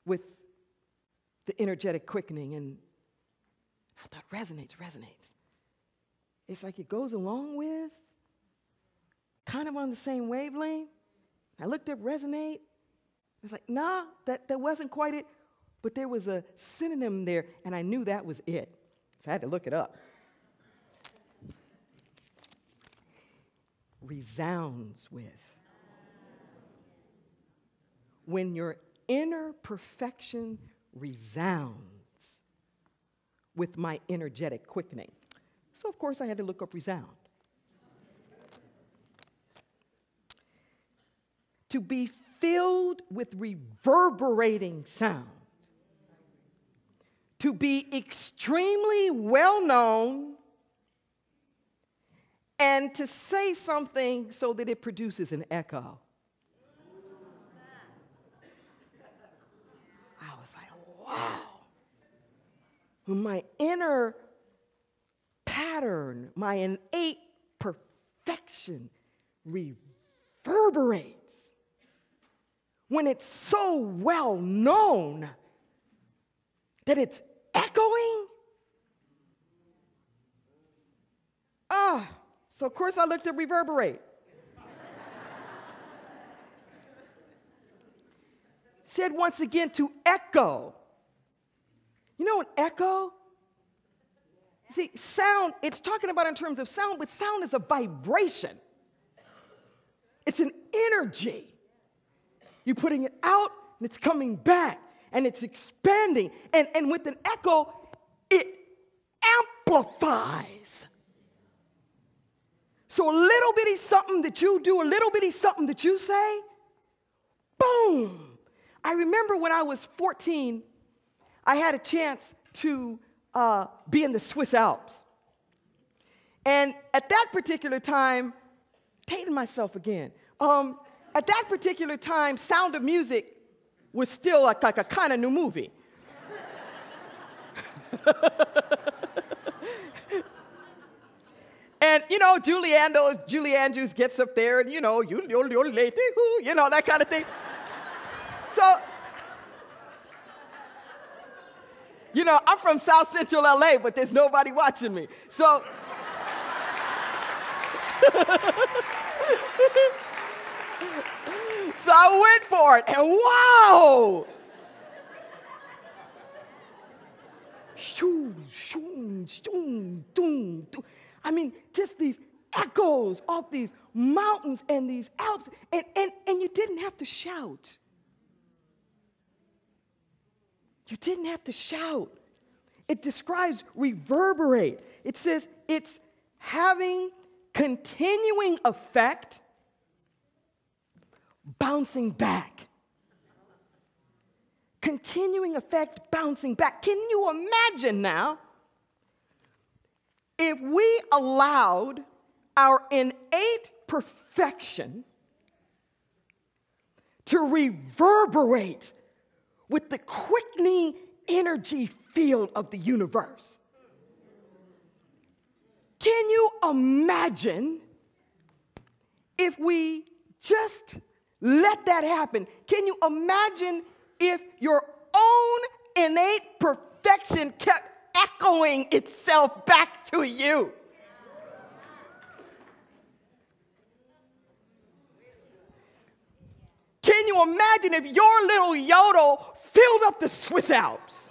with the energetic quickening, and I thought, resonates. It's like it goes along with, kind of on the same wavelength. I looked up resonate. It's like, nah, that wasn't quite it, but there was a synonym there, and I knew that was it. So I had to look it up. Resounds with. When your inner perfection resounds with my energetic quickening. So, of course, I had to look up resound. To be filled with reverberating sound. To be extremely well known, and to say something so that it produces an echo. I was like, wow. When my inner pattern, my innate perfection reverberates, when it's so well known that it's echoing, so of course I looked at reverberate. Said once again to echo. You know an echo? See, sound, it's talking about in terms of sound, but sound is a vibration. It's an energy. You're putting it out, and it's coming back, and it's expanding. And with an echo, it amplifies. So a little bitty something that you do, a little bitty something that you say, boom. I remember when I was 14, I had a chance to be in the Swiss Alps. And at that particular time, dating myself again, at that particular time, Sound of Music was still like a kind of new movie. And, you know, Julie Andrews gets up there and, you know, that kind of thing. So, you know, I'm from South Central LA, but there's nobody watching me. So, so I went for it, and wow! I mean, just these echoes off these mountains and these Alps, and you didn't have to shout. You didn't have to shout. It describes reverberate. It says it's having continuing effect, bouncing back. Continuing effect, bouncing back. Can you imagine now if we allowed our innate perfection to reverberate with the quickening energy field of the universe? Can you imagine if we just let that happen? Can you imagine if your own innate perfection kept echoing itself back to you? Can you imagine if your little yodel filled up the Swiss Alps?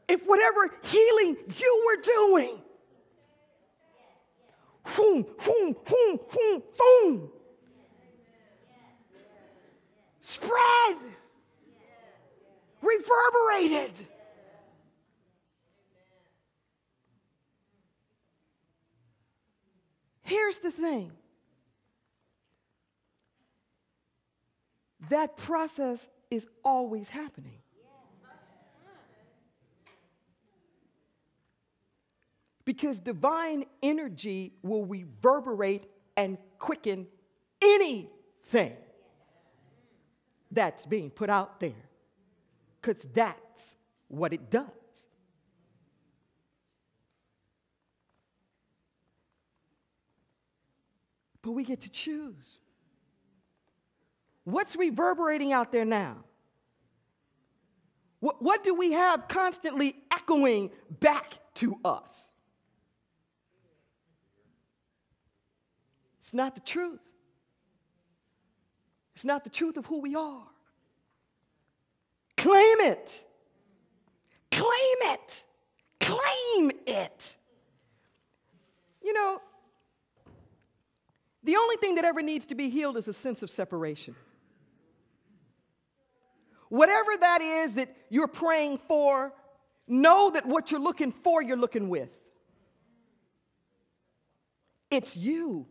If whatever healing you were doing, boom, boom, boom, boom, boom, spread, reverberated. Here's the thing. That process is always happening. Because divine energy will reverberate and quicken anything that's being put out there. Because that's what it does. But we get to choose. What's reverberating out there now? What do we have constantly echoing back to us? It's not the truth. It's not the truth of who we are. Claim it. Claim it. Claim it. You know, the only thing that ever needs to be healed is a sense of separation. Whatever that is that you're praying for, know that what you're looking for, you're looking with. It's you.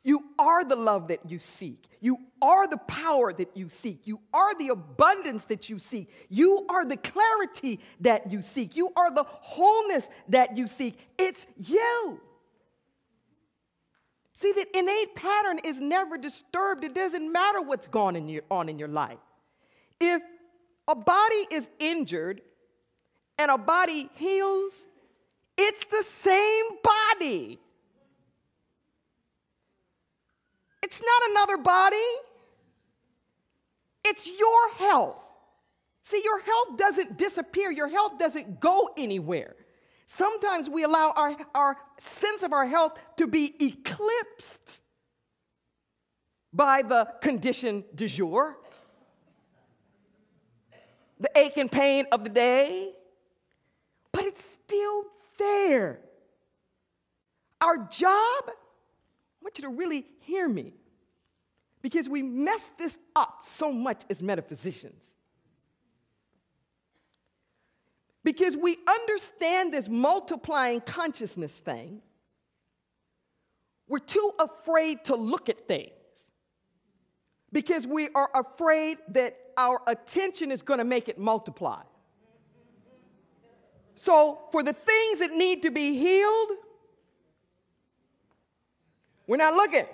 You are the love that you seek. You are the power that you seek. You are the abundance that you seek. You are the clarity that you seek. You are the wholeness that you seek. It's you. See, that innate pattern is never disturbed. It doesn't matter what's on in your life. If a body is injured and a body heals, it's the same body. It's not another body. It's your health. See, your health doesn't disappear. Your health doesn't go anywhere. Sometimes we allow our sense of our health to be eclipsed by the condition du jour, the ache and pain of the day, but it's still there. Our job, I want you to really hear me, because we mess this up so much as metaphysicians. Because we understand this multiplying consciousness thing, we're too afraid to look at things because we are afraid that our attention is going to make it multiply. So for the things that need to be healed, we're not looking.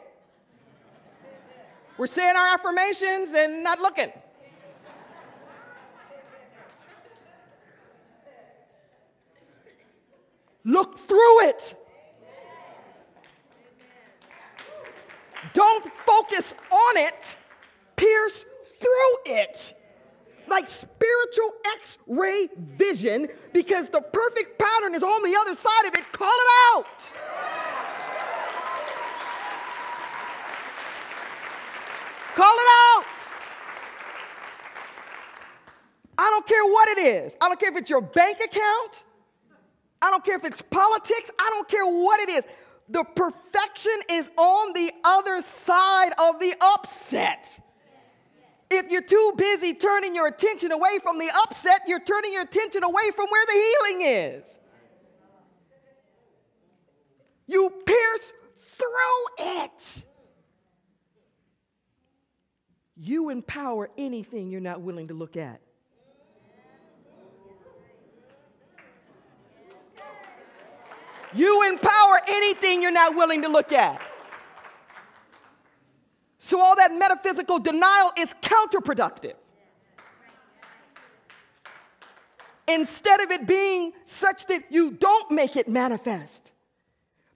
We're saying our affirmations and not looking. Look through it. Don't focus on it. Pierce through it. Like spiritual X-ray vision, because the perfect pattern is on the other side of it. Call it out. Call it out. I don't care what it is. I don't care if it's your bank account. I don't care if it's politics. I don't care what it is. The perfection is on the other side of the upset. If you're too busy turning your attention away from the upset, you're turning your attention away from where the healing is. You pierce through it. You empower anything you're not willing to look at. You empower anything you're not willing to look at. So all that metaphysical denial is counterproductive. Instead of it being such that you don't make it manifest,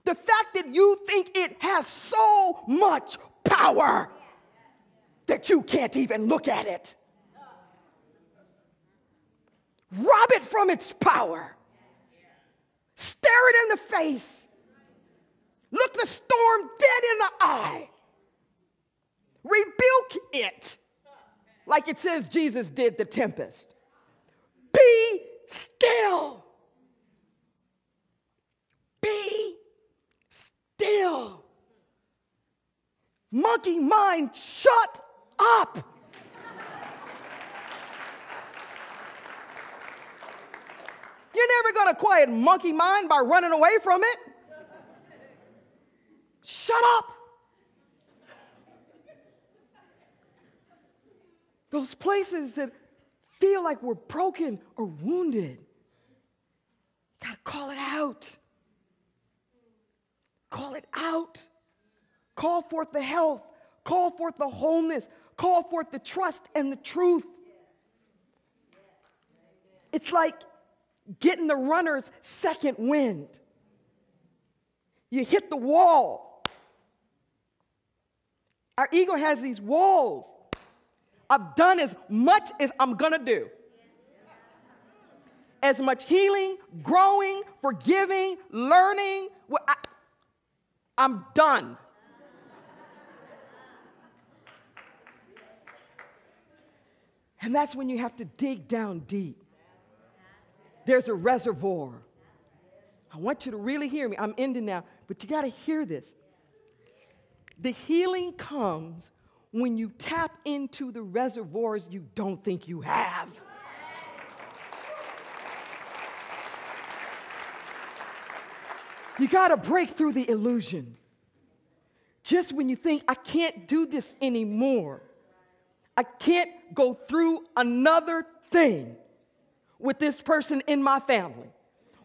the fact that you think it has so much power that you can't even look at it. Rob it from its power. Stare it in the face. Look the storm dead in the eye. Rebuke it like it says Jesus did the tempest. Be still. Be still. Monkey mind, shut up. You're never going to quiet monkey mind by running away from it. Shut up. Those places that feel like we're broken or wounded, got to call it out. Call it out. Call forth the health. Call forth the wholeness. Call forth the trust and the truth. It's like getting the runner's second wind. You hit the wall, Our ego has these walls. I've done as much as I'm going to do. As much healing, growing, forgiving, learning. Well, I'm done. And that's when you have to dig down deep. There's a reservoir. I want you to really hear me. I'm ending now, but you got to hear this. The healing comes when you tap into the reservoirs you don't think you have. You got to break through the illusion. Just when you think, I can't do this anymore. I can't go through another thing with this person in my family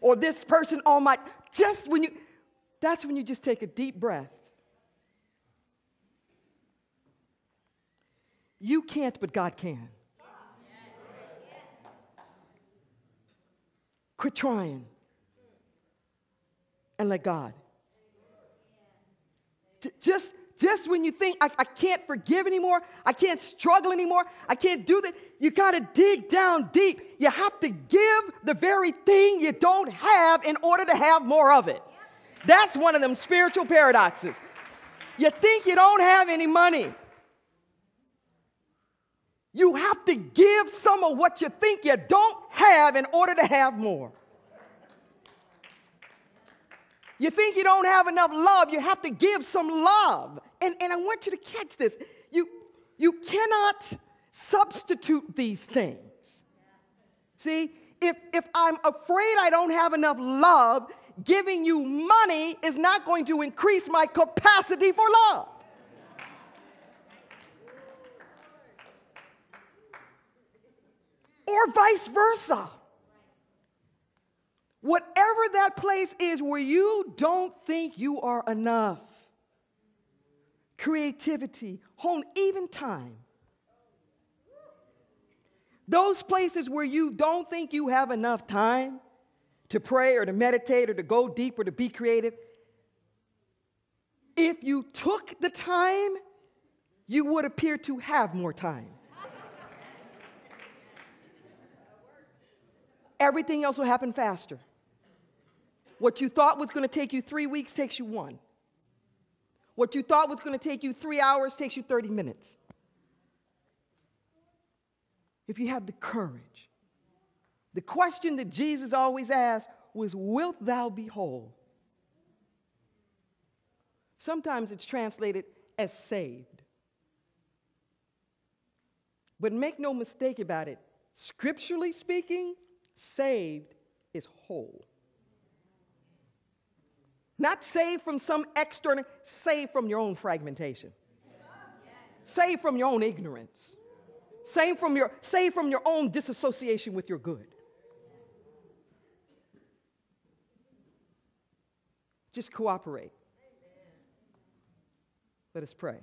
or this person on my, that's when you just take a deep breath. You can't, but God can. Quit trying and let God. Just when you think, I can't forgive anymore, I can't struggle anymore, I can't do that, you got to dig down deep. You have to give the very thing you don't have in order to have more of it. That's one of them spiritual paradoxes. You think you don't have any money. You have to give some of what you think you don't have in order to have more. You think you don't have enough love, you have to give some love. And I want you to catch this. You cannot substitute these things. See, if I'm afraid I don't have enough love, giving you money is not going to increase my capacity for love. Or vice versa. Whatever that place is where you don't think you are enough, creativity, hone, even time. Those places where you don't think you have enough time to pray or to meditate or to go deep or to be creative, if you took the time, you would appear to have more time. Everything else will happen faster. What you thought was going to take you 3 weeks takes you 1. What you thought was going to take you 3 hours takes you 30 minutes. If you have the courage. The question that Jesus always asked was, wilt thou be whole? Sometimes it's translated as saved. But make no mistake about it, scripturally speaking, saved is whole. Not saved from some external, saved from your own fragmentation. Saved from your own ignorance. Saved from your own disassociation with your good. Just cooperate. Let us pray.